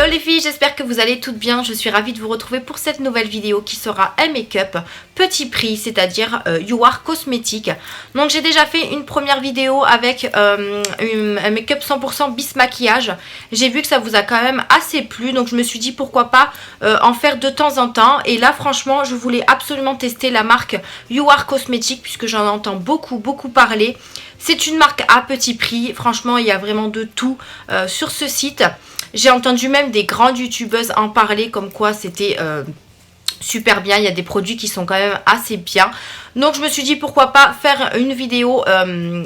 les filles, j'espère que vous allez toutes bien. Je suis ravie de vous retrouver pour cette nouvelle vidéo qui sera un make-up petit prix, c'est-à-dire You Are Cosmétiques. Donc j'ai déjà fait une première vidéo avec un make-up 100% bis maquillage. J'ai vu que ça vous a quand même assez plu, donc je me suis dit pourquoi pas en faire de temps en temps. Et là franchement je voulais absolument tester la marque You Are Cosmétiques puisque j'en entends beaucoup parler. C'est une marque à petit prix, franchement il y a vraiment de tout sur ce site. J'ai entendu même des grandes youtubeuses en parler comme quoi c'était super bien. Il y a des produits qui sont quand même assez bien. Donc je me suis dit pourquoi pas faire une vidéo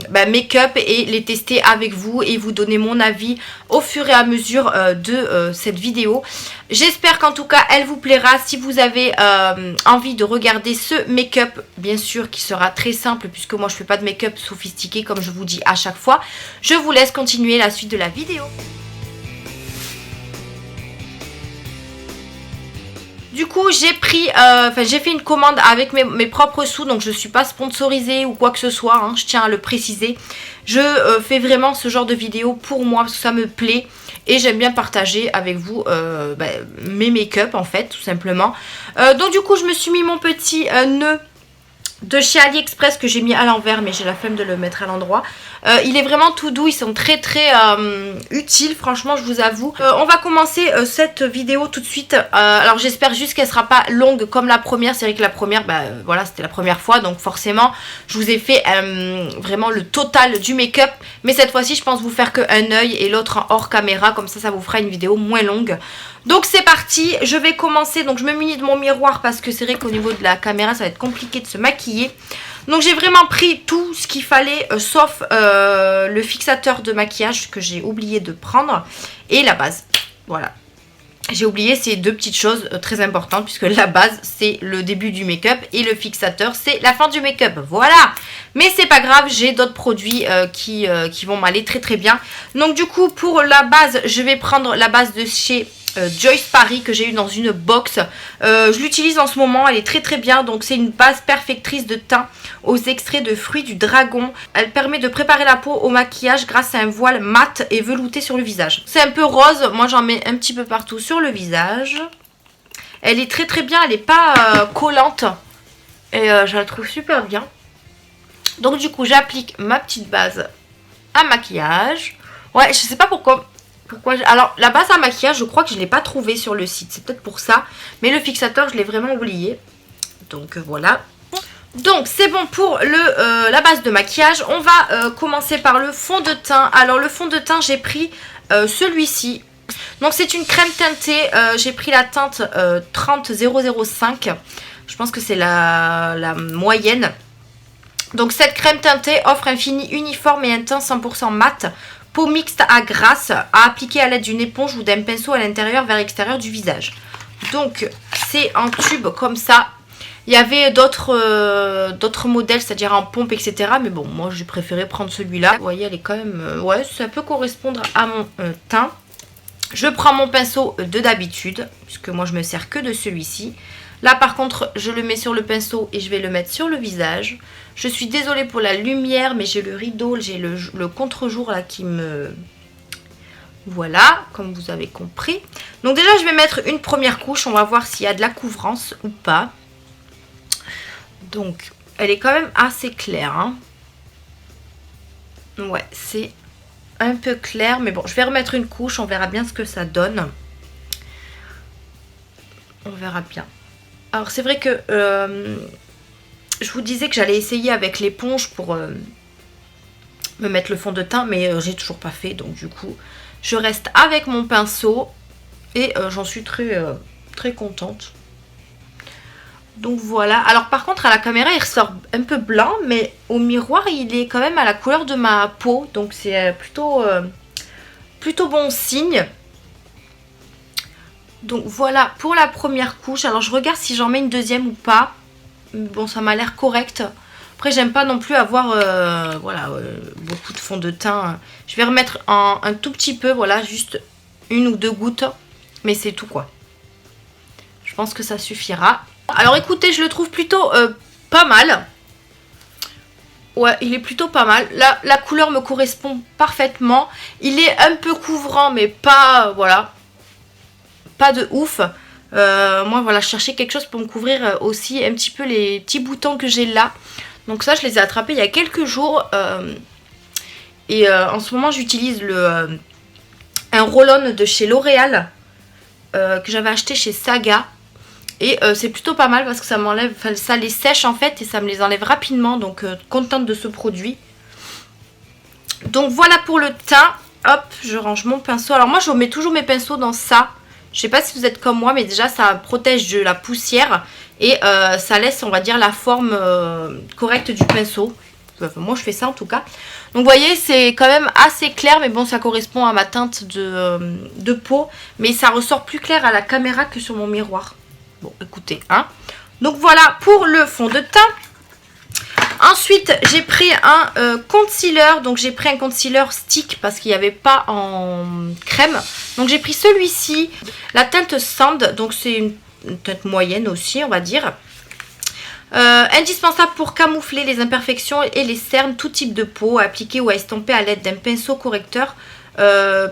make-up et les tester avec vous et vous donner mon avis au fur et à mesure de cette vidéo. J'espère qu'en tout cas elle vous plaira. Si vous avez envie de regarder ce make-up, bien sûr qui sera très simple puisque moi je fais pas de make-up sophistiqué comme je vous dis à chaque fois. Je vous laisse continuer la suite de la vidéo. Du coup j'ai pris, j'ai fait une commande avec mes propres sous, donc je ne suis pas sponsorisée ou quoi que ce soit, hein, je tiens à le préciser. Je fais vraiment ce genre de vidéo pour moi parce que ça me plaît et j'aime bien partager avec vous mes make-up en fait tout simplement. Donc du coup je me suis mis mon petit nœud de chez AliExpress que j'ai mis à l'envers mais j'ai la flemme de le mettre à l'endroit. Il est vraiment tout doux, ils sont très utiles franchement je vous avoue. On va commencer cette vidéo tout de suite. Alors j'espère juste qu'elle sera pas longue comme la première. C'est vrai que la première voilà c'était la première fois donc forcément je vous ai fait vraiment le total du make-up. Mais cette fois-ci je pense vous faire qu'un œil et l'autre en hors caméra, comme ça vous fera une vidéo moins longue. Donc c'est parti, je vais commencer. Donc je me munis de mon miroir parce que c'est vrai qu'au niveau de la caméra ça va être compliqué de se maquiller. Donc j'ai vraiment pris tout ce qu'il fallait sauf le fixateur de maquillage que j'ai oublié de prendre et la base. Voilà. J'ai oublié ces deux petites choses très importantes puisque la base c'est le début du make-up et le fixateur c'est la fin du make-up. Voilà. Mais c'est pas grave, j'ai d'autres produits qui vont m'aller très bien. Donc du coup pour la base je vais prendre la base de chez Joyce Paris que j'ai eu dans une box. Je l'utilise en ce moment, elle est très bien. Donc c'est une base perfectrice de teint aux extraits de fruits du dragon. Elle permet de préparer la peau au maquillage grâce à un voile mat et velouté sur le visage. C'est un peu rose, moi j'en mets un petit peu partout sur le visage. Elle est très bien, elle n'est pas collante et je la trouve super bien. Donc du coup j'applique ma petite base à maquillage. Ouais, je sais pas pourquoi. Alors la base à maquillage je crois que je ne l'ai pas trouvé sur le site, c'est peut-être pour ça. Mais le fixateur je l'ai vraiment oublié. Donc voilà. Donc c'est bon pour la base de maquillage. On va commencer par le fond de teint. Alors le fond de teint j'ai pris celui-ci. Donc c'est une crème teintée. J'ai pris la teinte 30005. Je pense que c'est la moyenne. Donc cette crème teintée offre un fini uniforme et un teint 100% mat. Peau mixte à grasse à appliquer à l'aide d'une éponge ou d'un pinceau à l'intérieur vers l'extérieur du visage. Donc c'est en tube comme ça. Il y avait d'autres modèles, c'est-à-dire en pompe, etc. Mais bon, moi j'ai préféré prendre celui-là. Vous voyez, elle est quand même... ouais, ça peut correspondre à mon teint. Je prends mon pinceau de d'habitude, puisque moi je me sers que de celui-ci. Là par contre je le mets sur le pinceau et je vais le mettre sur le visage. Je suis désolée pour la lumière mais j'ai le rideau, j'ai le contre-jour là qui me... Voilà, comme vous avez compris. Donc déjà je vais mettre une première couche, on va voir s'il y a de la couvrance ou pas. Donc elle est quand même assez claire. Hein. Ouais, c'est un peu clair mais bon je vais remettre une couche, on verra bien ce que ça donne. On verra bien. Alors c'est vrai que je vous disais que j'allais essayer avec l'éponge pour me mettre le fond de teint, mais j'ai toujours pas fait. Donc du coup, je reste avec mon pinceau et j'en suis très contente. Donc voilà. Alors par contre à la caméra il ressort un peu blanc, mais au miroir il est quand même à la couleur de ma peau. Donc c'est plutôt bon signe. Donc voilà pour la première couche. Alors je regarde si j'en mets une deuxième ou pas. Bon ça m'a l'air correct. Après j'aime pas non plus avoir beaucoup de fond de teint. Je vais remettre un tout petit peu. Voilà juste une ou deux gouttes. Mais c'est tout quoi. Je pense que ça suffira. Alors écoutez je le trouve plutôt pas mal. Ouais, il est plutôt pas mal. La couleur me correspond parfaitement. Il est un peu couvrant mais pas... voilà. pas de ouf. Moi voilà, je cherchais quelque chose pour me couvrir aussi un petit peu les petits boutons que j'ai là. Donc ça je les ai attrapés il y a quelques jours. En ce moment j'utilise un roll-on de chez L'Oréal que j'avais acheté chez Saga. Et c'est plutôt pas mal parce que ça m'enlève, enfin ça les sèche en fait et ça me les enlève rapidement. Donc contente de ce produit. Donc voilà pour le teint. Hop, je range mon pinceau. Alors moi je mets toujours mes pinceaux dans ça. Je sais pas si vous êtes comme moi, mais déjà ça protège de la poussière. Et ça laisse, on va dire, la forme correcte du pinceau. Enfin, moi je fais ça en tout cas. Donc vous voyez, c'est quand même assez clair. Mais bon, ça correspond à ma teinte de peau. Mais ça ressort plus clair à la caméra que sur mon miroir. Bon, écoutez, hein. Donc voilà pour le fond de teint. Ensuite, j'ai pris un concealer. Donc, j'ai pris un concealer stick parce qu'il n'y avait pas en crème. Donc, j'ai pris celui-ci. La teinte Sand. Donc, c'est une teinte moyenne aussi, on va dire. Indispensable pour camoufler les imperfections et les cernes, tout type de peau, appliquer ou à estomper à l'aide d'un pinceau correcteur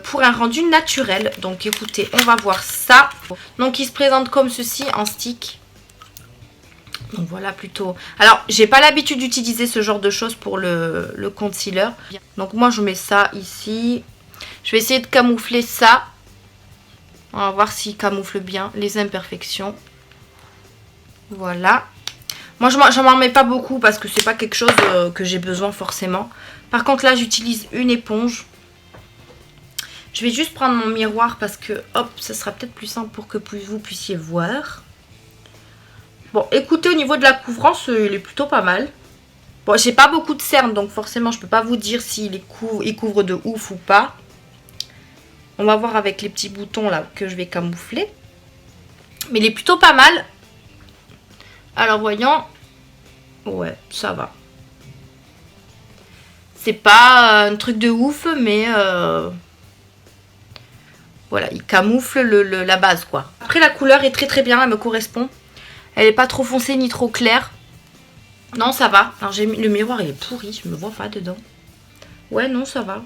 pour un rendu naturel. Donc, écoutez, on va voir ça. Donc, il se présente comme ceci en stick. Donc voilà plutôt. Alors j'ai pas l'habitude d'utiliser ce genre de choses pour le concealer. Donc moi je mets ça ici. Je vais essayer de camoufler ça. On va voir s'il camoufle bien les imperfections. Voilà. Moi j'en m'en mets pas beaucoup parce que c'est pas quelque chose que j'ai besoin forcément. Par contre là j'utilise une éponge. Je vais juste prendre mon miroir parce que hop, ça sera peut-être plus simple pour que vous puissiez voir. Bon, écoutez, au niveau de la couvrance, il est plutôt pas mal. Bon, j'ai pas beaucoup de cernes, donc forcément, je peux pas vous dire s'il couvre de ouf ou pas. On va voir avec les petits boutons là que je vais camoufler. Mais il est plutôt pas mal. Alors, voyons. Ouais, ça va. C'est pas un truc de ouf, mais voilà, il camoufle la base, quoi. Après, la couleur est très très bien, elle me correspond. Elle n'est pas trop foncée ni trop claire. Non, ça va. Alors, le miroir, il est pourri. Je me vois pas dedans. Ouais, non, ça va.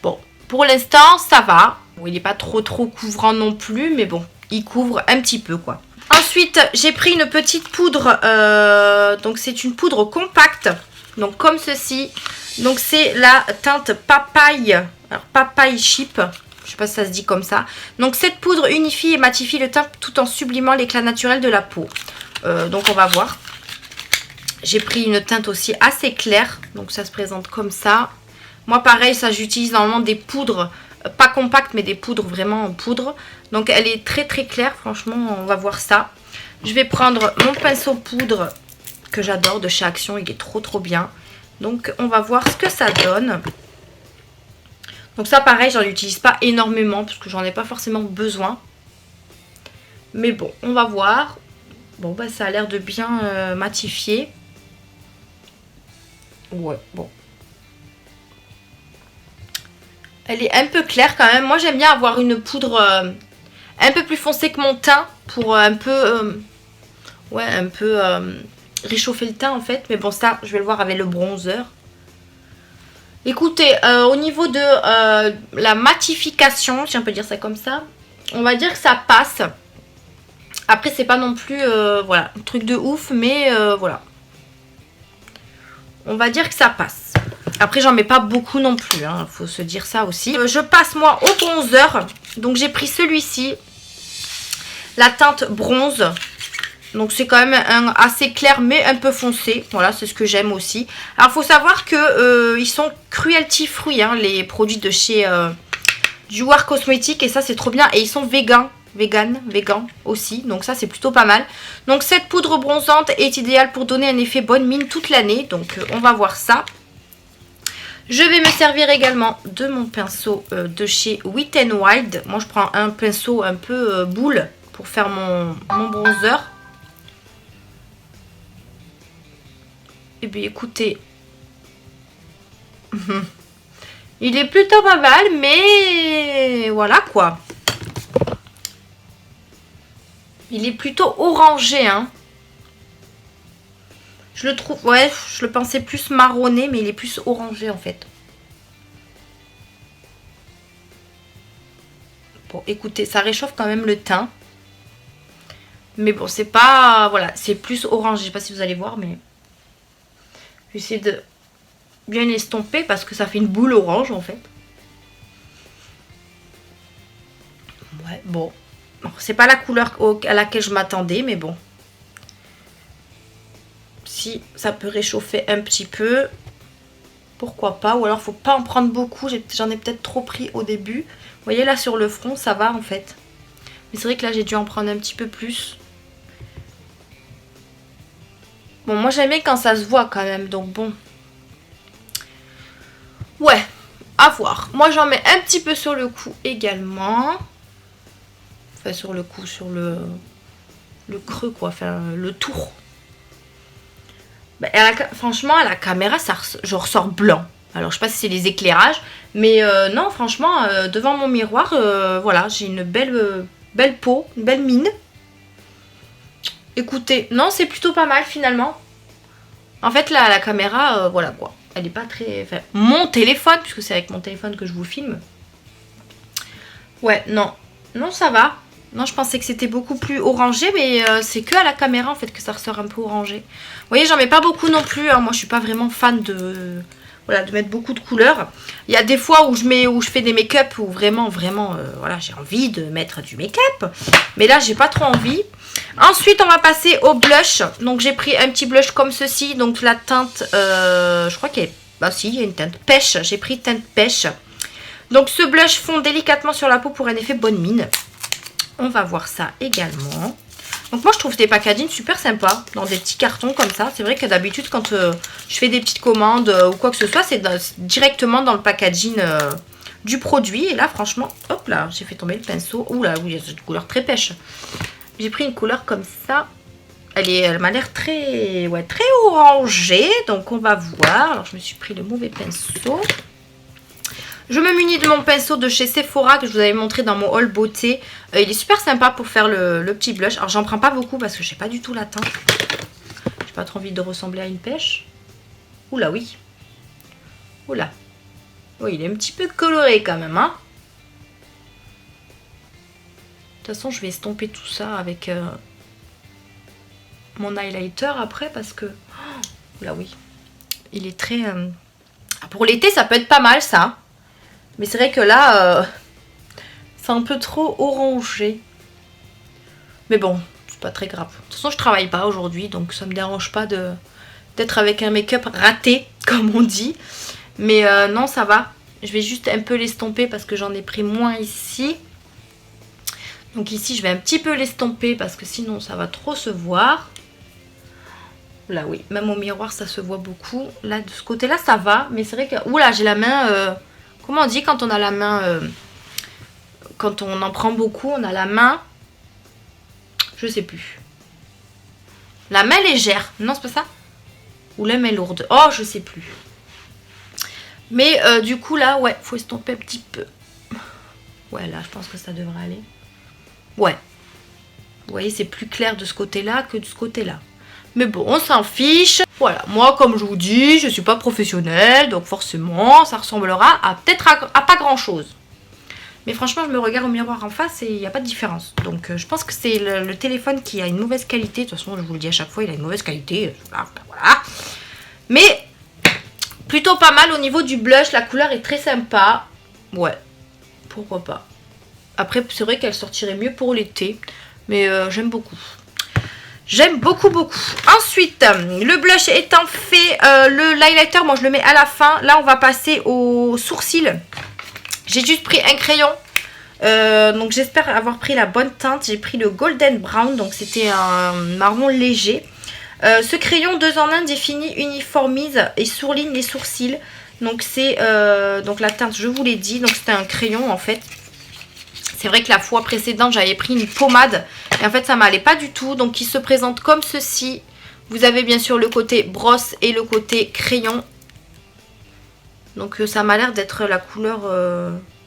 Bon, pour l'instant, ça va. Bon, il n'est pas trop couvrant non plus. Mais bon, il couvre un petit peu, quoi. Ensuite, j'ai pris une petite poudre. Donc, c'est une poudre compacte. Donc, comme ceci. Donc, c'est la teinte papaye. Alors, papaye chip. Je sais pas si ça se dit comme ça. Donc cette poudre unifie et matifie le teint tout en sublimant l'éclat naturel de la peau. Donc on va voir. J'ai pris une teinte aussi assez claire. Donc ça se présente comme ça. Moi pareil, ça j'utilise normalement des poudres. Pas compactes mais des poudres vraiment en poudre. Donc elle est très très claire. Franchement on va voir ça. Je vais prendre mon pinceau poudre que j'adore de chez Action. Il est trop bien. Donc on va voir ce que ça donne. Donc ça pareil, j'en utilise pas énormément parce que j'en ai pas forcément besoin. Mais bon, on va voir. Bon bah ça a l'air de bien matifier. Ouais, bon. Elle est un peu claire quand même. Moi j'aime bien avoir une poudre un peu plus foncée que mon teint pour un peu réchauffer le teint en fait. Mais bon ça, je vais le voir avec le bronzer. Écoutez, au niveau de la matification, si on peut dire ça comme ça, on va dire que ça passe. Après, c'est pas non plus voilà, un truc de ouf, mais voilà. On va dire que ça passe. Après, j'en mets pas beaucoup non plus, hein, faut se dire ça aussi. Je passe moi au bronzer. Donc, j'ai pris celui-ci, la teinte bronze. Donc c'est quand même assez clair mais un peu foncé. Voilà, c'est ce que j'aime aussi. Alors il faut savoir que ils sont cruelty free, hein, les produits de chez Jouer Cosmétique. Et ça c'est trop bien. Et ils sont vegan aussi. Donc ça c'est plutôt pas mal. Donc cette poudre bronzante est idéale pour donner un effet bonne mine toute l'année. Donc on va voir ça. Je vais me servir également de mon pinceau de chez Wet n Wild. Moi je prends un pinceau un peu boule pour faire mon bronzer. Eh bien écoutez, il est plutôt pas mal, mais voilà quoi. Il est plutôt orangé, hein. Je le trouve, ouais, je le pensais plus marronné, mais il est plus orangé en fait. Bon, écoutez, ça réchauffe quand même le teint. Mais bon, c'est pas... Voilà, c'est plus orange. Je sais pas si vous allez voir, mais... Je vais essayer de bien l'estomper parce que ça fait une boule orange, en fait. Ouais, bon. C'est pas la couleur à laquelle je m'attendais, mais bon. Si ça peut réchauffer un petit peu, pourquoi pas. Ou alors, faut pas en prendre beaucoup. J'en ai peut-être trop pris au début. Vous voyez, là, sur le front, ça va, en fait. Mais c'est vrai que là, j'ai dû en prendre un petit peu plus. Bon, moi, j'aime bien quand ça se voit, quand même. Donc, bon. Ouais, à voir. Moi, j'en mets un petit peu sur le cou également. Enfin, sur le cou, sur le creux, quoi. Enfin, le tour. Bah, franchement, à la caméra, je ressors blanc. Alors, je sais pas si c'est les éclairages. Mais non, franchement, devant mon miroir, voilà, j'ai une belle peau, une belle mine. Écoutez, non, c'est plutôt pas mal, finalement. En fait, là, la caméra, voilà, quoi. Elle est pas très... Enfin, mon téléphone, puisque c'est avec mon téléphone que je vous filme. Ouais, non. Non, ça va. Non, je pensais que c'était beaucoup plus orangé, mais c'est que à la caméra en fait que ça ressort un peu orangé. Vous voyez, j'en mets pas beaucoup non plus. Hein. Moi, je suis pas vraiment fan de, voilà, de mettre beaucoup de couleurs. Il y a des fois où je fais des make-up où vraiment, voilà, j'ai envie de mettre du make-up. Mais là, j'ai pas trop envie. Ensuite, on va passer au blush. Donc, j'ai pris un petit blush comme ceci. Donc, la teinte, je crois qu'il y a, bah si, il y a une teinte pêche. J'ai pris teinte pêche. Donc, ce blush fond délicatement sur la peau pour un effet bonne mine. On va voir ça également. Donc moi je trouve des packaging super sympas. Dans des petits cartons comme ça. C'est vrai que d'habitude quand je fais des petites commandes ou quoi que ce soit. C'est directement dans le packaging du produit. Et là franchement, hop là, j'ai fait tomber le pinceau. Ouh là, oui, c'est une couleur très pêche. J'ai pris une couleur comme ça. Elle m'a l'air très, ouais, très orangée. Donc on va voir. Alors je me suis pris le mauvais pinceau. Je me munis de mon pinceau de chez Sephora que je vous avais montré dans mon haul beauté. Il est super sympa pour faire le petit blush. Alors j'en prends pas beaucoup parce que j'ai pas du tout la teinte. J'ai pas trop envie de ressembler à une pêche. Oula oui. Oula. Oui, il est un petit peu coloré quand même. Hein. De toute façon je vais estomper tout ça avec mon highlighter après parce que... Oula oui. Il est très... Pour l'été ça peut être pas mal ça. Mais c'est vrai que là, c'est un peu trop orangé. Mais bon, c'est pas très grave. De toute façon, je travaille pas aujourd'hui, donc ça me dérange pas d'être avec un make-up raté, comme on dit. Mais non, ça va. Je vais juste un peu l'estomper parce que j'en ai pris moins ici. Donc ici, je vais un petit peu l'estomper parce que sinon, ça va trop se voir. Là, oui, même au miroir, ça se voit beaucoup. Là, de ce côté-là, ça va. Mais c'est vrai que... Oula, j'ai la main... Comment on dit quand on a la main... quand on en prend beaucoup, on a la main... Je sais plus. La main légère. Non, c'est pas ça? Ou la main lourde. Oh, je sais plus. Mais du coup, là, ouais, faut estomper un petit peu. Ouais, là, je pense que ça devrait aller. Ouais. Vous voyez, c'est plus clair de ce côté-là que de ce côté-là. Mais bon, on s'en fiche. Voilà, moi, comme je vous dis, je suis pas professionnelle. Donc forcément, ça ressemblera à peut-être à pas grand-chose. Mais franchement, je me regarde au miroir en face et il n'y a pas de différence. Donc je pense que c'est le téléphone qui a une mauvaise qualité. De toute façon, je vous le dis à chaque fois, il a une mauvaise qualité. Voilà. Mais plutôt pas mal au niveau du blush. La couleur est très sympa. Ouais, pourquoi pas. Après, c'est vrai qu'elle sortirait mieux pour l'été. Mais j'aime beaucoup. J'aime beaucoup. Ensuite, le blush étant fait, le highlighter, moi je le mets à la fin. Là, on va passer au sourcil. J'ai juste pris un crayon. Donc j'espère avoir pris la bonne teinte. J'ai pris le Golden Brown. Donc c'était un marron léger. Ce crayon 2 en 1 définit, uniformise et surligne les sourcils. Donc c'est donc la teinte, je vous l'ai dit. Donc c'était un crayon en fait. C'est vrai que la fois précédente, j'avais pris une pommade. Et en fait, ça m'allait pas du tout. Donc, il se présente comme ceci. Vous avez bien sûr le côté brosse et le côté crayon. Donc, ça m'a l'air d'être la couleur...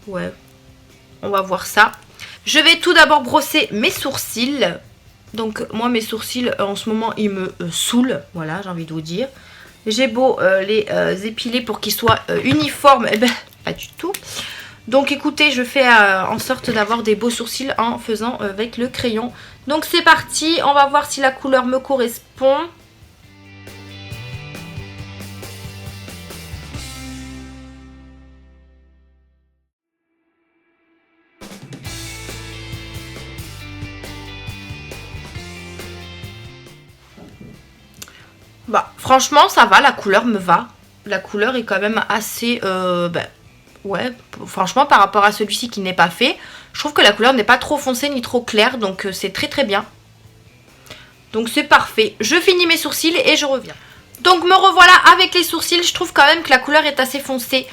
ouais, on va voir ça. Je vais tout d'abord brosser mes sourcils. Donc, moi, mes sourcils, en ce moment, ils me saoulent. Voilà, j'ai envie de vous dire. J'ai beau les épiler pour qu'ils soient uniformes. Eh ben, pas du tout. Donc écoutez, je fais en sorte d'avoir des beaux sourcils en faisant avec le crayon. Donc c'est parti, on va voir si la couleur me correspond. Bah franchement ça va, la couleur me va. La couleur est quand même assez... ouais, franchement par rapport à celui-ci qui n'est pas fait, je trouve que la couleur n'est pas trop foncée ni trop claire, donc c'est très très bien. Donc c'est parfait. Je finis mes sourcils et je reviens. Donc me revoilà avec les sourcils. Je trouve quand même que la couleur est assez foncée.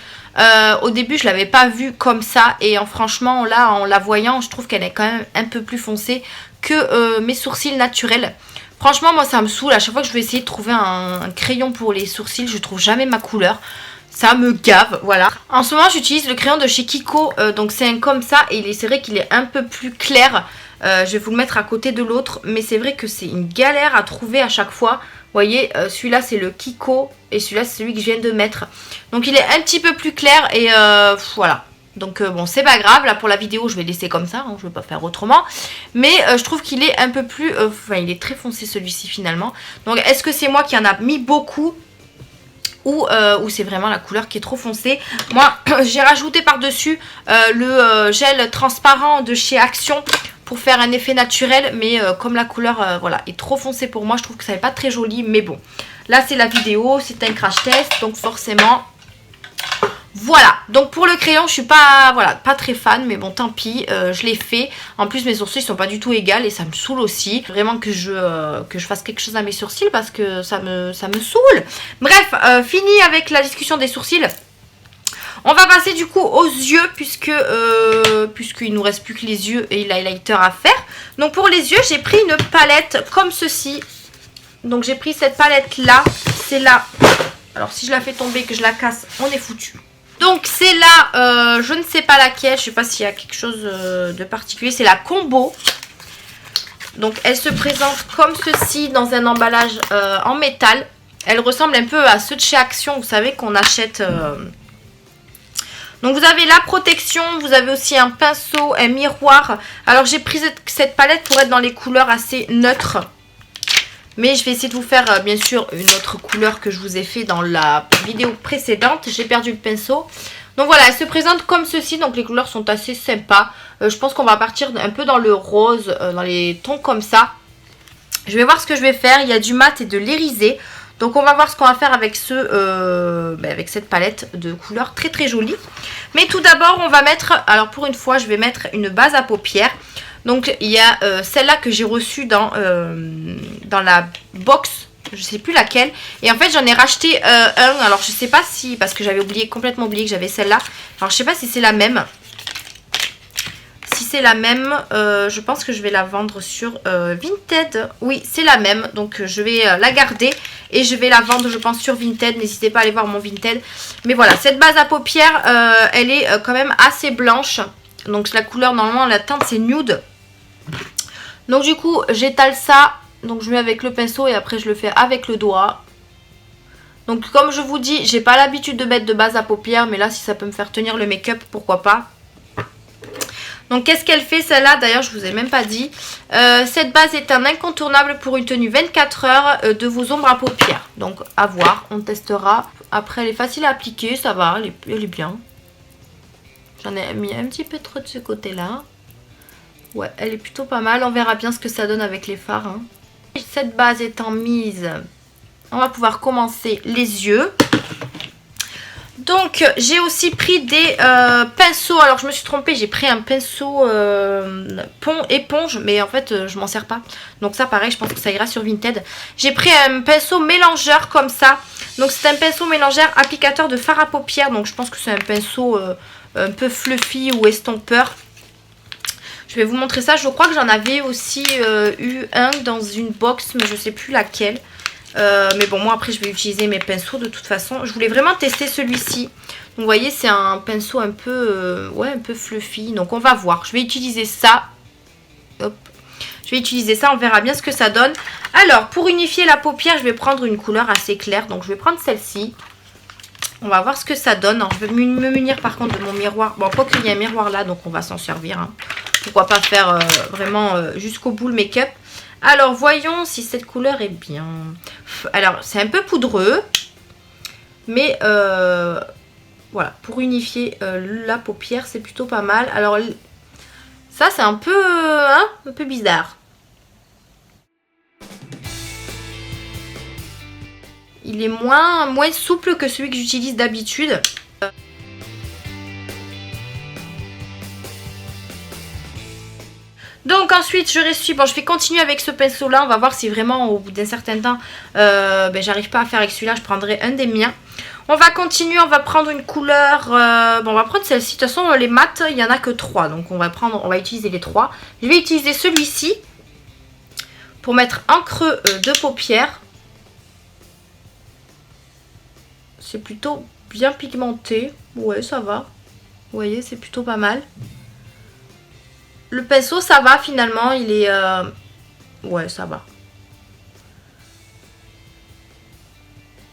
Au début je l'avais pas vue comme ça et franchement là en la voyant je trouve qu'elle est quand même un peu plus foncée que mes sourcils naturels. Franchement moi ça me saoule, à chaque fois que je vais essayer de trouver un crayon pour les sourcils je trouve jamais ma couleur. Ça me gave, voilà. En ce moment j'utilise le crayon de chez Kiko, donc c'est un comme ça et c'est vrai qu'il est un peu plus clair. Je vais vous le mettre à côté de l'autre, mais c'est vrai que c'est une galère à trouver à chaque fois. Vous voyez, celui-là c'est le Kiko et celui-là c'est celui que je viens de mettre. Donc il est un petit peu plus clair et voilà. Donc bon c'est pas grave, là pour la vidéo je vais laisser comme ça, hein, je vais pas faire autrement. Mais je trouve qu'il est un peu plus, enfin il est très foncé celui-ci finalement. Donc est-ce que c'est moi qui en a mis beaucoup ou c'est vraiment la couleur qui est trop foncée? Moi j'ai rajouté par dessus le gel transparent de chez Action pour faire un effet naturel, mais comme la couleur voilà, est trop foncée pour moi, je trouve que ça n'est pas très joli, mais bon. Là c'est la vidéo, c'est un crash test, donc forcément... Voilà, donc pour le crayon je suis pas, voilà, pas très fan, mais bon tant pis, je l'ai fait. En plus mes sourcils sont pas du tout égales et ça me saoule aussi. Vraiment que je fasse quelque chose à mes sourcils parce que ça me saoule. Bref, fini avec la discussion des sourcils. On va passer du coup aux yeux puisqu'il nous reste plus que les yeux et l'highlighter à faire. Donc pour les yeux j'ai pris une palette comme ceci. Donc j'ai pris cette palette là, c'est là. Alors si je la fais tomber, que je la casse, on est foutu. Donc c'est là, je ne sais pas laquelle, je sais pas s'il y a quelque chose de particulier, c'est la combo. Donc elle se présente comme ceci dans un emballage en métal. Elle ressemble un peu à ceux de chez Action, vous savez qu'on achète. Donc vous avez la protection, vous avez aussi un pinceau, un miroir. Alors j'ai pris cette palette pour être dans les couleurs assez neutres. Mais je vais essayer de vous faire bien sûr une autre couleur que je vous ai fait dans la vidéo précédente. J'ai perdu le pinceau. Donc voilà, elle se présente comme ceci. Donc les couleurs sont assez sympas. Je pense qu'on va partir un peu dans le rose, dans les tons comme ça. Je vais voir ce que je vais faire. Il y a du mat et de l'irisé. Donc on va voir ce qu'on va faire avec avec cette palette de couleurs très très jolie. Mais tout d'abord on va mettre, alors pour une fois je vais mettre une base à paupières. Donc il y a celle-là que j'ai reçue dans la box, je sais plus laquelle. Et en fait j'en ai racheté un, alors je sais pas si, parce que j'avais complètement oublié que j'avais celle-là. Alors je sais pas si c'est la même. Si c'est la même, je pense que je vais la vendre sur Vinted. Oui, c'est la même, donc je vais la garder et je vais la vendre, je pense, sur Vinted. N'hésitez pas à aller voir mon Vinted. Mais voilà, cette base à paupières, elle est quand même assez blanche. Donc la couleur, normalement, la teinte, c'est nude. Donc du coup, j'étale ça. Donc je mets avec le pinceau et après je le fais avec le doigt. Donc comme je vous dis, j'ai pas l'habitude de mettre de base à paupières. Mais là, si ça peut me faire tenir le make-up, pourquoi pas. Donc qu'est-ce qu'elle fait celle-là? D'ailleurs je vous ai même pas dit. Cette base est un incontournable pour une tenue 24 heures de vos ombres à paupières. Donc à voir, on testera. Après elle est facile à appliquer, ça va, elle est bien. J'en ai mis un petit peu trop de ce côté-là. Ouais, elle est plutôt pas mal, on verra bien ce que ça donne avec les fards. Hein. Cette base étant mise, on va pouvoir commencer les yeux. Donc j'ai aussi pris des pinceaux, alors je me suis trompée, j'ai pris un pinceau éponge, mais en fait je m'en sers pas. Donc ça pareil, je pense que ça ira sur Vinted. J'ai pris un pinceau mélangeur comme ça. Donc c'est un pinceau mélangeur applicateur de fard à paupières, donc je pense que c'est un pinceau un peu fluffy ou estompeur. Je vais vous montrer ça, je crois que j'en avais aussi eu un dans une box, mais je sais plus laquelle. Mais bon, moi après je vais utiliser mes pinceaux de toute façon. Je voulais vraiment tester celui-ci. Donc vous voyez, c'est un pinceau un peu ouais, un peu fluffy. Donc on va voir. Je vais utiliser ça. Hop. Je vais utiliser ça, on verra bien ce que ça donne. Alors, pour unifier la paupière, je vais prendre une couleur assez claire. Donc je vais prendre celle-ci. On va voir ce que ça donne. Alors, je vais me munir par contre de mon miroir. Bon, quoi qu'il y a un miroir là, donc on va s'en servir. Hein. Pourquoi pas faire vraiment jusqu'au bout le make-up. Alors, voyons si cette couleur est bien. Alors, c'est un peu poudreux. Mais voilà, pour unifier la paupière, c'est plutôt pas mal. Alors, ça, c'est un peu bizarre. Il est moins souple que celui que j'utilise d'habitude. Donc ensuite je ressuie, bon je vais continuer avec ce pinceau là, on va voir si vraiment au bout d'un certain temps j'arrive pas à faire avec celui-là, je prendrai un des miens. On va continuer, on va prendre une couleur, bon on va prendre celle-ci, de toute façon les mats il n'y en a que 3, donc on va utiliser les 3. Je vais utiliser celui-ci pour mettre en creux de paupière. C'est plutôt bien pigmenté. Ouais, ça va. Vous voyez, c'est plutôt pas mal. Le pinceau, ça va finalement. Il est... Ouais, ça va.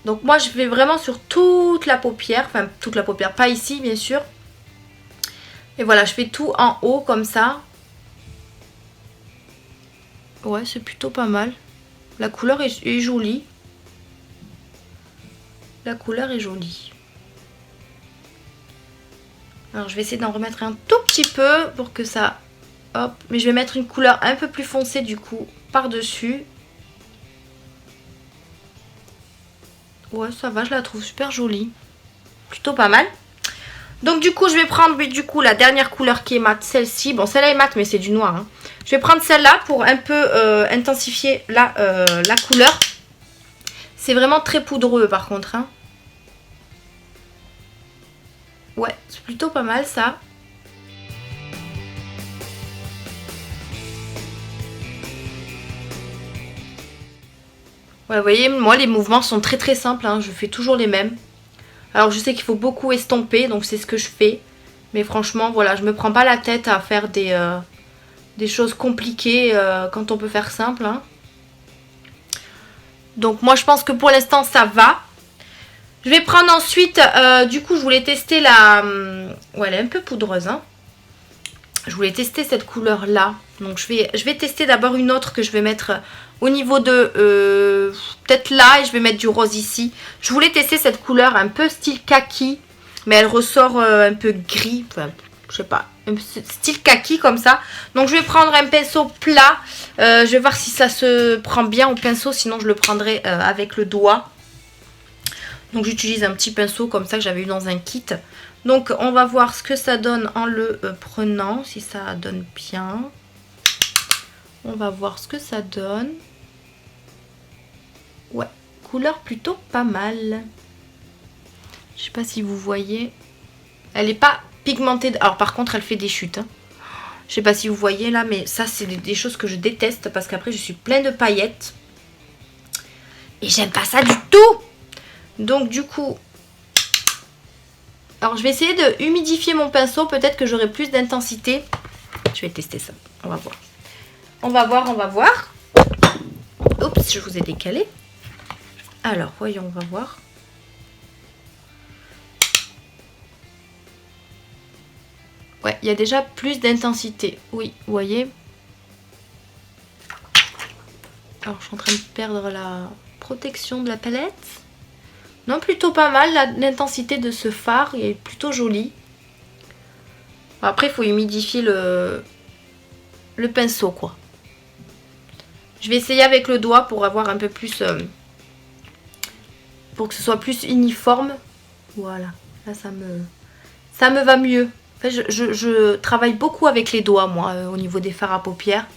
Donc moi, je vais vraiment sur toute la paupière. Enfin, toute la paupière. Pas ici, bien sûr. Et voilà, je fais tout en haut comme ça. Ouais, c'est plutôt pas mal. La couleur est jolie. La couleur est jolie. Alors je vais essayer d'en remettre un tout petit peu pour que ça... Hop. Mais je vais mettre une couleur un peu plus foncée du coup par-dessus. Ouais, ça va, je la trouve super jolie. Plutôt pas mal. Donc du coup je vais prendre la dernière couleur qui est mate, celle-ci. Bon celle-là est mate mais c'est du noir. Hein. Je vais prendre celle-là pour un peu intensifier la couleur. C'est vraiment très poudreux par contre. Hein. Ouais, c'est plutôt pas mal ça. Ouais, vous voyez, moi les mouvements sont très simples. Hein. Je fais toujours les mêmes. Alors je sais qu'il faut beaucoup estomper, donc c'est ce que je fais. Mais franchement, voilà, je me prends pas la tête à faire des choses compliquées quand on peut faire simple. Hein. Donc moi je pense que pour l'instant ça va. Je vais prendre ensuite, du coup je voulais tester la... Ouais, elle est un peu poudreuse. Hein. Je voulais tester cette couleur là. Donc je vais tester d'abord une autre que je vais mettre au niveau de... peut-être là, et je vais mettre du rose ici. Je voulais tester cette couleur un peu style kaki. Mais elle ressort un peu gris. Enfin, je sais pas. Un style kaki comme ça. Donc je vais prendre un pinceau plat. Je vais voir si ça se prend bien au pinceau. Sinon je le prendrai avec le doigt. Donc j'utilise un petit pinceau comme ça que j'avais eu dans un kit. Donc on va voir ce que ça donne en le prenant. Si ça donne bien. On va voir ce que ça donne. Ouais, couleur plutôt pas mal. Je sais pas si vous voyez. Elle n'est pas pigmentée. Alors par contre elle fait des chutes. Hein. Je sais pas si vous voyez là. Mais ça c'est des choses que je déteste. Parce qu'après je suis plein de paillettes. Et j'aime pas ça du tout. Donc du coup, alors je vais essayer de humidifier mon pinceau. Peut-être que j'aurai plus d'intensité. Je vais tester ça. On va voir. On va voir, on va voir. Oups, je vous ai décalé. Alors, voyons, on va voir. Ouais, il y a déjà plus d'intensité. Oui, vous voyez. Alors, je suis en train de perdre la protection de la palette. Non, plutôt pas mal. L'intensité de ce fard est plutôt jolie. Après, il faut humidifier le pinceau, quoi. Je vais essayer avec le doigt pour avoir un peu plus... pour que ce soit plus uniforme. Voilà. Là, ça me va mieux. En fait, je travaille beaucoup avec les doigts, moi, au niveau des fards à paupières.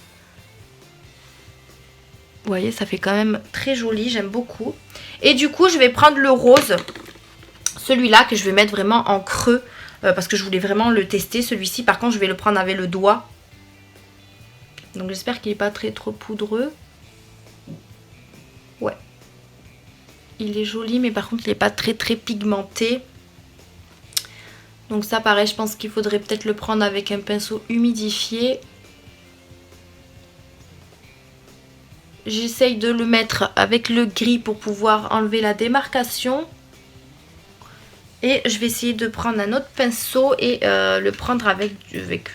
Vous voyez, ça fait quand même très joli. J'aime beaucoup. Et du coup, je vais prendre le rose. Celui-là que je vais mettre vraiment en creux. Parce que je voulais vraiment le tester. Celui-ci, par contre, je vais le prendre avec le doigt. Donc, j'espère qu'il n'est pas trop poudreux. Ouais. Il est joli, mais par contre, il n'est pas très pigmenté. Donc ça, pareil, je pense qu'il faudrait peut-être le prendre avec un pinceau humidifié. J'essaye de le mettre avec le gris pour pouvoir enlever la démarcation. Et je vais essayer de prendre un autre pinceau et le prendre avec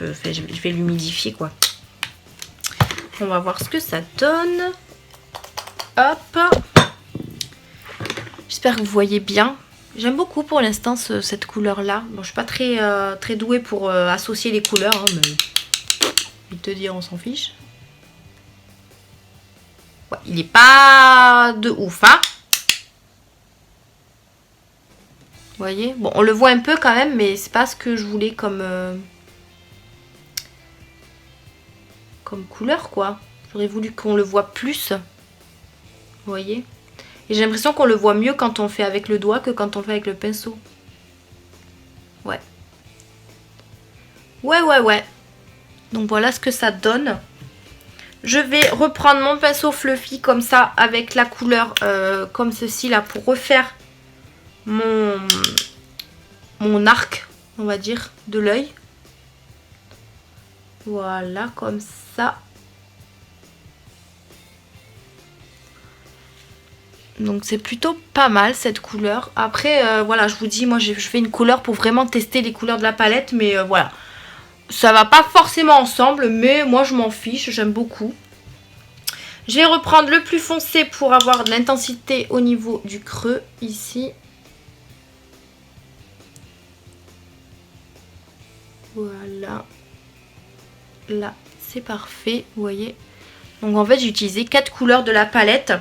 enfin, je vais l'humidifier quoi. On va voir ce que ça donne. Hop. J'espère que vous voyez bien. J'aime beaucoup pour l'instant cette couleur là. Bon, je suis pas très douée pour associer les couleurs, hein, mais je vais te dire, on s'en fiche. Ouais, il est pas de ouf, hein. Vous voyez, bon, on le voit un peu quand même, mais c'est pas ce que je voulais comme couleur, quoi. J'aurais voulu qu'on le voit plus. Vous voyez? Et j'ai l'impression qu'on le voit mieux quand on fait avec le doigt que quand on fait avec le pinceau. Ouais. Ouais. Donc voilà ce que ça donne. Je vais reprendre mon pinceau fluffy comme ça, avec la couleur comme ceci là, pour refaire mon arc, on va dire, de l'œil. Voilà, comme ça. Donc c'est plutôt pas mal cette couleur. Après, voilà, je vous dis, moi je fais une couleur pour vraiment tester les couleurs de la palette. Mais voilà, ça va pas forcément ensemble, mais moi je m'en fiche, j'aime beaucoup. Je vais reprendre le plus foncé pour avoir de l'intensité au niveau du creux, ici. Voilà. Là, c'est parfait, vous voyez. Donc en fait, j'ai utilisé 4 couleurs de la palette.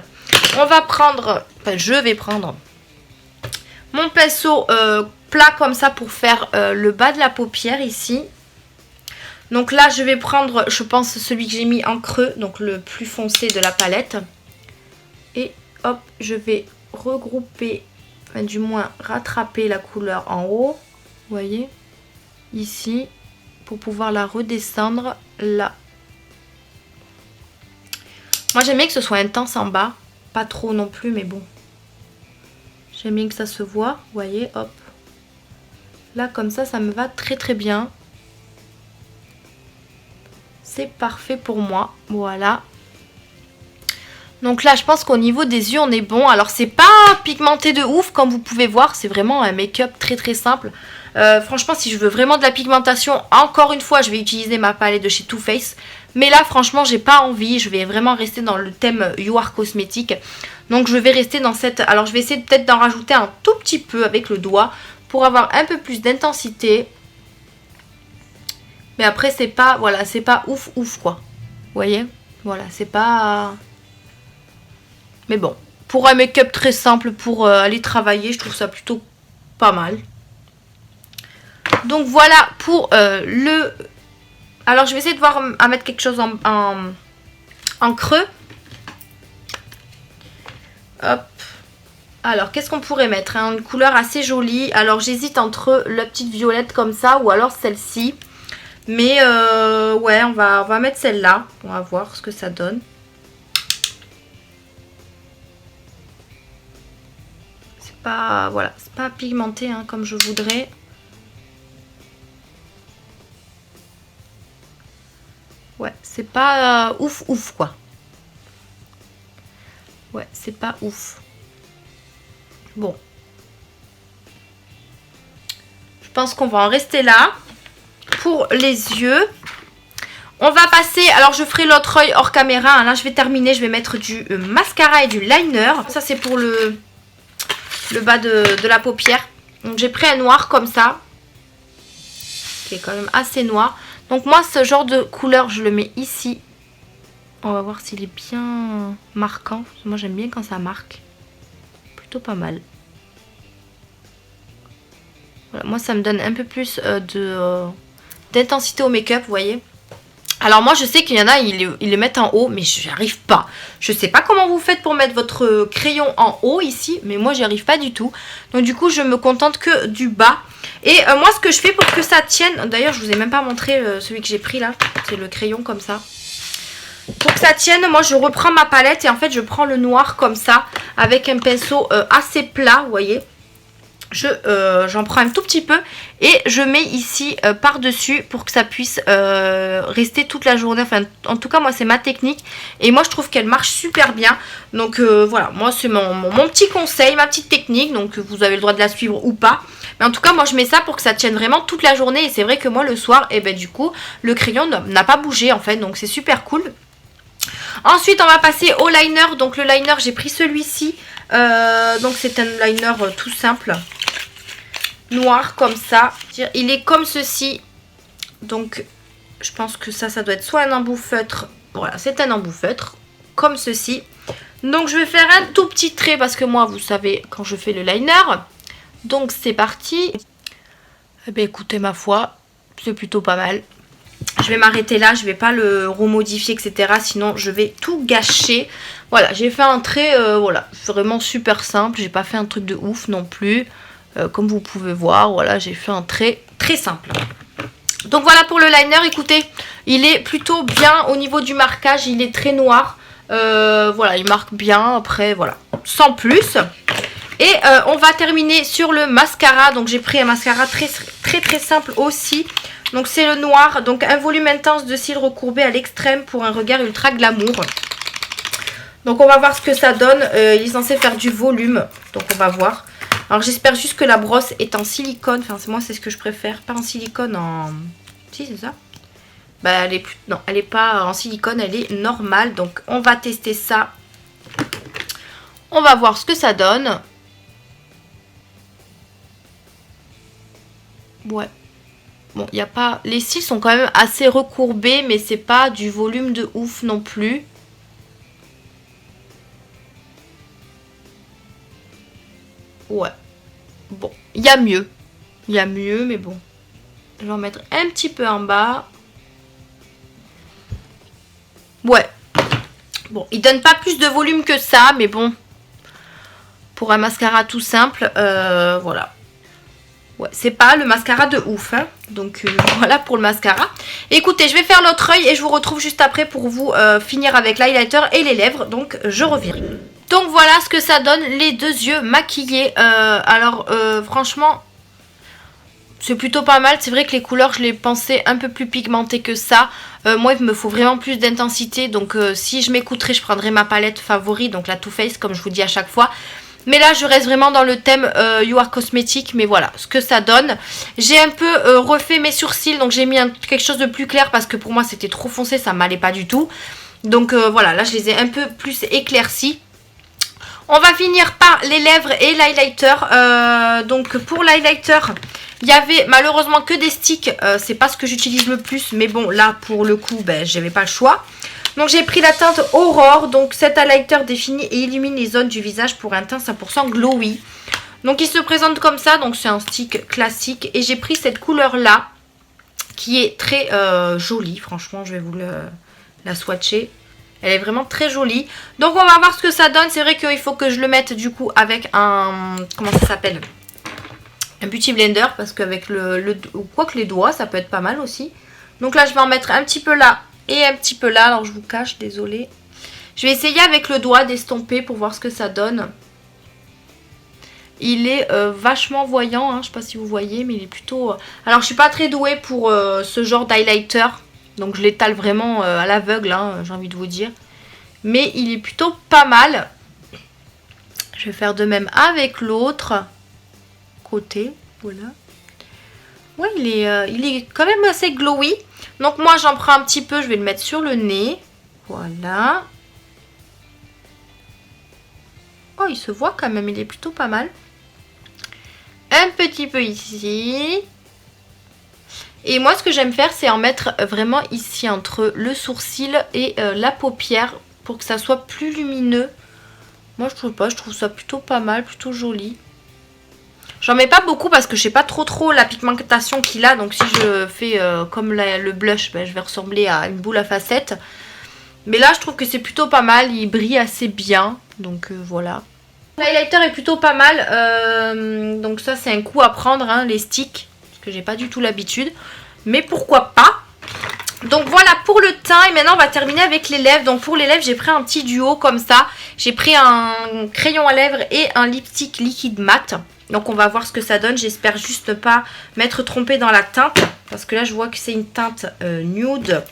On va prendre, enfin je vais prendre mon pinceau plat comme ça pour faire le bas de la paupière ici. Donc là, je vais prendre, je pense, celui que j'ai mis en creux, donc le plus foncé de la palette. Et hop, je vais regrouper, enfin du moins rattraper la couleur en haut, vous voyez, ici, pour pouvoir la redescendre là. Moi, j'aime bien que ce soit intense en bas, pas trop non plus, mais bon. J'aime bien que ça se voit, vous voyez, hop. Là, comme ça me va très très bien. C'est parfait pour moi, voilà. Donc là, je pense qu'au niveau des yeux, on est bon. Alors, c'est pas pigmenté de ouf, comme vous pouvez voir. C'est vraiment un make-up très très simple. Franchement, si je veux vraiment de la pigmentation, encore une fois, je vais utiliser ma palette de chez Too Faced. Mais là, franchement, j'ai pas envie. Je vais vraiment rester dans le thème You Are Cosmétique. Donc, je vais rester dans cette... Alors, je vais essayer peut-être d'en rajouter un tout petit peu avec le doigt pour avoir un peu plus d'intensité. Mais après, c'est pas... Voilà, c'est pas ouf quoi. Vous voyez? Voilà, c'est pas... Mais bon, pour un make-up très simple, pour aller travailler, je trouve ça plutôt pas mal. Donc voilà pour le... Alors, je vais essayer de voir à mettre quelque chose en creux. Hop. Alors, qu'est-ce qu'on pourrait mettre, hein? Une couleur assez jolie. Alors, j'hésite entre la petite violette comme ça ou alors celle-ci. Mais ouais, on va mettre celle-là. On va voir ce que ça donne. C'est pas, voilà, c'est pas pigmenté hein, comme je voudrais. Ouais, c'est pas ouf quoi. Ouais, c'est pas ouf. Bon. Je pense qu'on va en rester là. Pour les yeux, on va passer, alors je ferai l'autre œil hors caméra, hein. Là je vais terminer, je vais mettre du mascara et du liner. Ça c'est pour le bas de la paupière. Donc j'ai pris un noir comme ça, qui est quand même assez noir. Donc moi ce genre de couleur je le mets ici. On va voir s'il est bien marquant. Moi j'aime bien quand ça marque. Plutôt pas mal. Voilà, moi ça me donne un peu plus d'intensité au make-up, vous voyez. Alors moi je sais qu'il y en a, ils les mettent en haut, mais j'y arrive pas. Je sais pas comment vous faites pour mettre votre crayon en haut ici, mais moi j'y arrive pas du tout. Donc du coup je me contente que du bas. Et moi ce que je fais pour que ça tienne, d'ailleurs je vous ai même pas montré celui que j'ai pris là, c'est le crayon comme ça. Pour que ça tienne, moi je reprends ma palette et en fait je prends le noir comme ça, avec un pinceau assez plat, vous voyez. j'en prends un tout petit peu et je mets ici par-dessus pour que ça puisse rester toute la journée. Enfin, en tout cas, moi, c'est ma technique et moi, je trouve qu'elle marche super bien. Donc, voilà, moi, c'est mon petit conseil, ma petite technique. Donc, vous avez le droit de la suivre ou pas. Mais en tout cas, moi, je mets ça pour que ça tienne vraiment toute la journée. Et c'est vrai que moi, le soir, et ben du coup, le crayon n'a pas bougé, en fait. Donc, c'est super cool. Ensuite, on va passer au liner. Donc, le liner, j'ai pris celui-ci. Donc, c'est un liner tout simple. Noir comme ça, il est comme ceci, donc je pense que ça doit être soit un embout feutre, voilà c'est un embout feutre comme ceci. Donc je vais faire un tout petit trait parce que moi vous savez quand je fais le liner, donc c'est parti. Eh bien écoutez, ma foi c'est plutôt pas mal. Je vais m'arrêter là, je vais pas le remodifier etc, sinon je vais tout gâcher. Voilà, j'ai fait un trait voilà vraiment super simple, j'ai pas fait un truc de ouf non plus. Comme vous pouvez voir, voilà, j'ai fait un trait très simple. Donc voilà pour le liner, écoutez, il est plutôt bien au niveau du marquage, il est très noir. Voilà, il marque bien, après, voilà, sans plus. Et on va terminer sur le mascara. Donc j'ai pris un mascara très simple aussi. Donc c'est le noir, donc un volume intense de cils recourbé à l'extrême pour un regard ultra glamour. Donc on va voir ce que ça donne, il est censé faire du volume, donc on va voir. Alors j'espère juste que la brosse est en silicone. Enfin moi c'est ce que je préfère. Pas en silicone, en... Si c'est ça. Bah elle est plus... Non, elle est pas en silicone, elle est normale. Donc on va tester ça. On va voir ce que ça donne. Ouais. Bon, il n'y a pas... Les cils sont quand même assez recourbés, mais c'est pas du volume de ouf non plus. Ouais. Bon, il y a mieux. Il y a mieux, mais bon. Je vais en mettre un petit peu en bas. Ouais. Bon, il donne pas plus de volume que ça, mais bon. Pour un mascara tout simple, voilà. Ouais, c'est pas le mascara de ouf, hein. Donc voilà pour le mascara. Écoutez, je vais faire l'autre œil et je vous retrouve juste après pour vous finir avec l'highlighter et les lèvres. Donc je reviens. Donc voilà ce que ça donne, les deux yeux maquillés. Alors franchement, c'est plutôt pas mal. C'est vrai que les couleurs, je les pensais un peu plus pigmentées que ça. Moi, il me faut vraiment plus d'intensité. Donc si je m'écouterais, je prendrais ma palette favori, donc la Too Faced, comme je vous dis à chaque fois. Mais là, je reste vraiment dans le thème You Are Cosmetic. Mais voilà, ce que ça donne. J'ai un peu refait mes sourcils. Donc j'ai mis quelque chose de plus clair parce que pour moi, c'était trop foncé. Ça m'allait pas du tout. Donc voilà, là, je les ai un peu plus éclaircis. On va finir par les lèvres et l'highlighter. Donc pour l'highlighter, il y avait malheureusement que des sticks. C'est pas ce que j'utilise le plus. Mais bon, là, pour le coup, ben, j'avais pas le choix. Donc j'ai pris la teinte Aurore. Donc cet highlighter définit et illumine les zones du visage pour un teint 100% glowy. Donc il se présente comme ça. Donc c'est un stick classique. Et j'ai pris cette couleur là, qui est très jolie. Franchement, je vais vous la swatcher. Elle est vraiment très jolie. Donc on va voir ce que ça donne. C'est vrai qu'il faut que je le mette du coup avec un... Comment ça s'appelle? Un beauty blender. Parce qu'avec quoique les doigts, ça peut être pas mal aussi. Donc là, je vais en mettre un petit peu là et un petit peu là. Alors je vous cache, désolée. Je vais essayer avec le doigt d'estomper pour voir ce que ça donne. Il est vachement voyant, hein. Je sais pas si vous voyez, mais il est plutôt... Alors je suis pas très douée pour ce genre d'highlighter. Donc je l'étale vraiment à l'aveugle, hein, j'ai envie de vous dire. Mais il est plutôt pas mal. Je vais faire de même avec l'autre côté. Voilà. Ouais, il est quand même assez glowy. Donc moi j'en prends un petit peu, je vais le mettre sur le nez. Voilà. Oh, il se voit quand même, il est plutôt pas mal. Un petit peu ici. Et moi ce que j'aime faire c'est en mettre vraiment ici entre le sourcil et la paupière pour que ça soit plus lumineux. Moi je trouve ça plutôt pas mal, plutôt joli. J'en mets pas beaucoup parce que je sais pas trop la pigmentation qu'il a. Donc si je fais comme le blush, ben, je vais ressembler à une boule à facettes. Mais là je trouve que c'est plutôt pas mal, il brille assez bien. Donc voilà. L'highlighter est plutôt pas mal. Donc ça c'est un coup à prendre, hein, les sticks. Que j'ai pas du tout l'habitude, mais pourquoi pas. Donc voilà pour le teint et maintenant on va terminer avec les lèvres. Donc pour les lèvres j'ai pris un petit duo comme ça, j'ai pris un crayon à lèvres et un lipstick liquide mat. Donc on va voir ce que ça donne. J'espère juste ne pas m'être trompée dans la teinte. Parce que là je vois que c'est une teinte nude.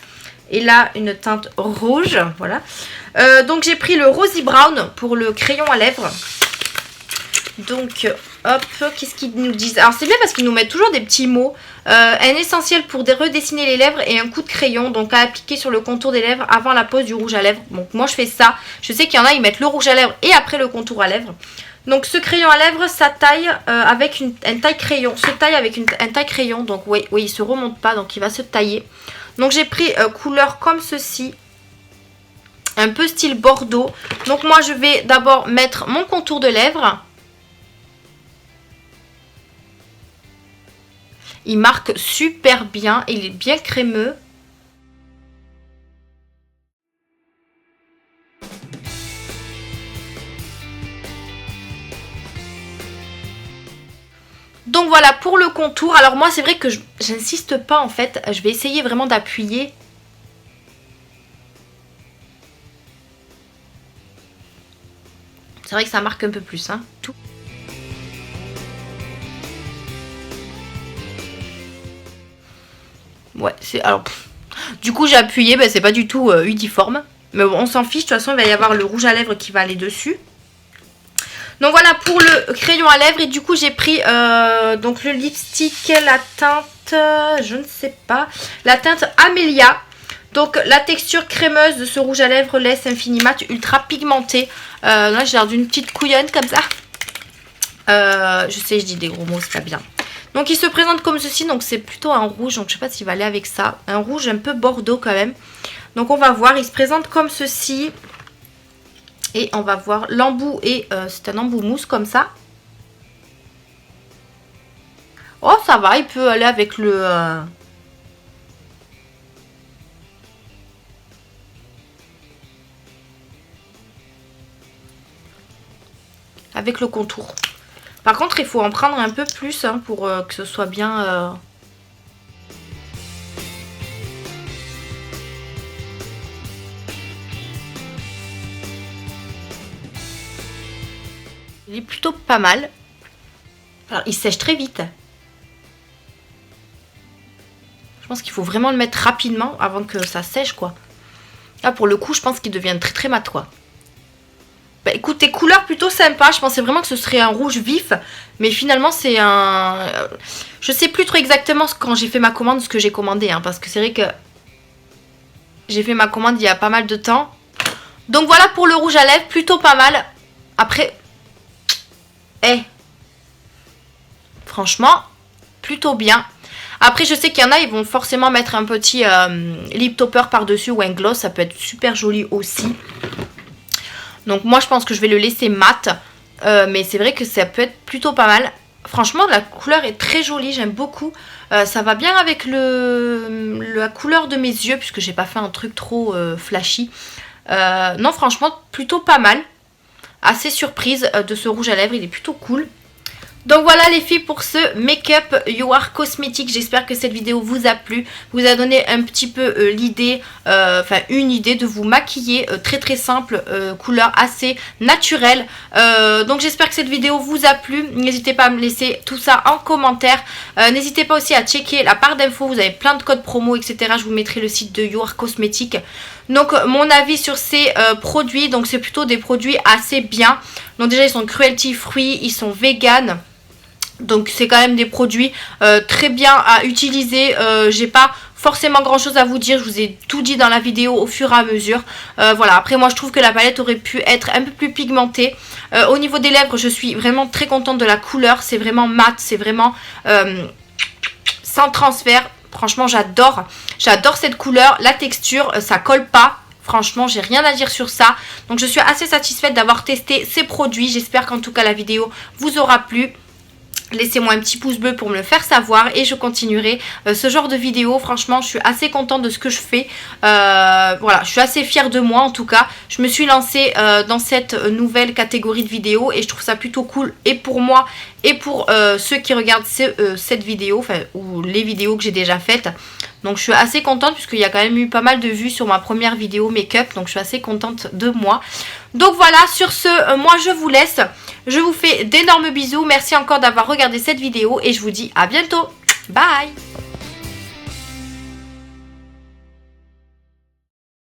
Et là une teinte rouge. Voilà. Donc j'ai pris le Rosy Brown pour le crayon à lèvres. Donc hop, qu'est-ce qu'ils nous disent? Alors c'est bien parce qu'ils nous mettent toujours des petits mots. Un essentiel pour redessiner les lèvres et un coup de crayon. Donc à appliquer sur le contour des lèvres avant la pose du rouge à lèvres. Donc moi je fais ça. Je sais qu'il y en a, ils mettent le rouge à lèvres et après le contour à lèvres. Donc ce crayon à lèvres, ça taille avec un taille crayon. Se taille avec un taille crayon. Donc oui, il ne se remonte pas, donc il va se tailler. Donc j'ai pris couleur comme ceci. Un peu style Bordeaux. Donc moi je vais d'abord mettre mon contour de lèvres. Il marque super bien, il est bien crémeux. Donc voilà pour le contour. Alors moi c'est vrai que j'insiste pas en fait. Je vais essayer vraiment d'appuyer. C'est vrai que ça marque un peu plus. Hein. Tout. Ouais, c'est... Alors, du coup j'ai appuyé, ben, c'est pas du tout uniforme. Mais bon, on s'en fiche, de toute façon il va y avoir le rouge à lèvres qui va aller dessus. Donc voilà pour le crayon à lèvres. Et du coup j'ai pris donc le lipstick, la teinte, je ne sais pas, la teinte Amelia. Donc la texture crémeuse de ce rouge à lèvres laisse infini mat ultra pigmenté. Là j'ai l'air d'une petite couillonne comme ça. Je sais, je dis des gros mots, c'est pas bien. Donc il se présente comme ceci, donc c'est plutôt un rouge, donc je sais pas s'il va aller avec ça. Un rouge un peu bordeaux quand même. Donc on va voir, il se présente comme ceci. Et on va voir l'embout et c'est un embout mousse comme ça. Oh ça va, il peut aller avec le... avec le contour. Par contre il faut en prendre un peu plus hein, pour que ce soit bien... Il est plutôt pas mal. Alors, il sèche très vite. Je pense qu'il faut vraiment le mettre rapidement avant que ça sèche, quoi. Là, pour le coup, je pense qu'il devient très très mat, quoi. Bah, écoutez, couleur plutôt sympa. Je pensais vraiment que ce serait un rouge vif. Mais finalement, c'est un... Je sais plus trop exactement quand j'ai fait ma commande, ce que j'ai commandé. Hein, parce que c'est vrai que j'ai fait ma commande il y a pas mal de temps. Donc voilà pour le rouge à lèvres. Plutôt pas mal. Après... franchement, plutôt bien. Après, je sais qu'il y en a, ils vont forcément mettre un petit lip topper par-dessus ou un gloss. Ça peut être super joli aussi. Donc moi, je pense que je vais le laisser mat. Mais c'est vrai que ça peut être plutôt pas mal. Franchement, la couleur est très jolie. J'aime beaucoup. Ça va bien avec la couleur de mes yeux, puisque j'ai pas fait un truc trop flashy. Non, franchement, plutôt pas mal. Assez surprise de ce rouge à lèvres. Il est plutôt cool. Donc voilà les filles pour ce make-up You Are Cosmetics. J'espère que cette vidéo vous a plu, vous a donné un petit peu l'idée, enfin une idée de vous maquiller très très simple, couleur assez naturelle. Donc j'espère que cette vidéo vous a plu. N'hésitez pas à me laisser tout ça en commentaire. N'hésitez pas aussi à checker la barre d'infos, vous avez plein de codes promo etc. Je vous mettrai le site de You Are Cosmetics. Donc mon avis sur ces produits, donc c'est plutôt des produits assez bien. Donc déjà ils sont cruelty free, ils sont vegan. Donc c'est quand même des produits très bien à utiliser. J'ai pas forcément grand chose à vous dire. Je vous ai tout dit dans la vidéo au fur et à mesure. Voilà, après moi je trouve que la palette aurait pu être un peu plus pigmentée. Au niveau des lèvres je suis vraiment très contente de la couleur. C'est vraiment mat, c'est vraiment sans transfert. Franchement j'adore. J'adore cette couleur. La texture ça colle pas. Franchement, j'ai rien à dire sur ça. Donc je suis assez satisfaite d'avoir testé ces produits. J'espère qu'en tout cas la vidéo vous aura plu. Laissez-moi un petit pouce bleu pour me le faire savoir et je continuerai ce genre de vidéo. Franchement, je suis assez contente de ce que je fais. Voilà, je suis assez fière de moi en tout cas. Je me suis lancée dans cette nouvelle catégorie de vidéos et je trouve ça plutôt cool et pour moi et pour ceux qui regardent cette vidéo, enfin, ou les vidéos que j'ai déjà faites. Donc je suis assez contente puisqu'il y a quand même eu pas mal de vues sur ma première vidéo make-up. Donc je suis assez contente de moi. Donc voilà, sur ce, moi je vous laisse. Je vous fais d'énormes bisous. Merci encore d'avoir regardé cette vidéo et je vous dis à bientôt. Bye!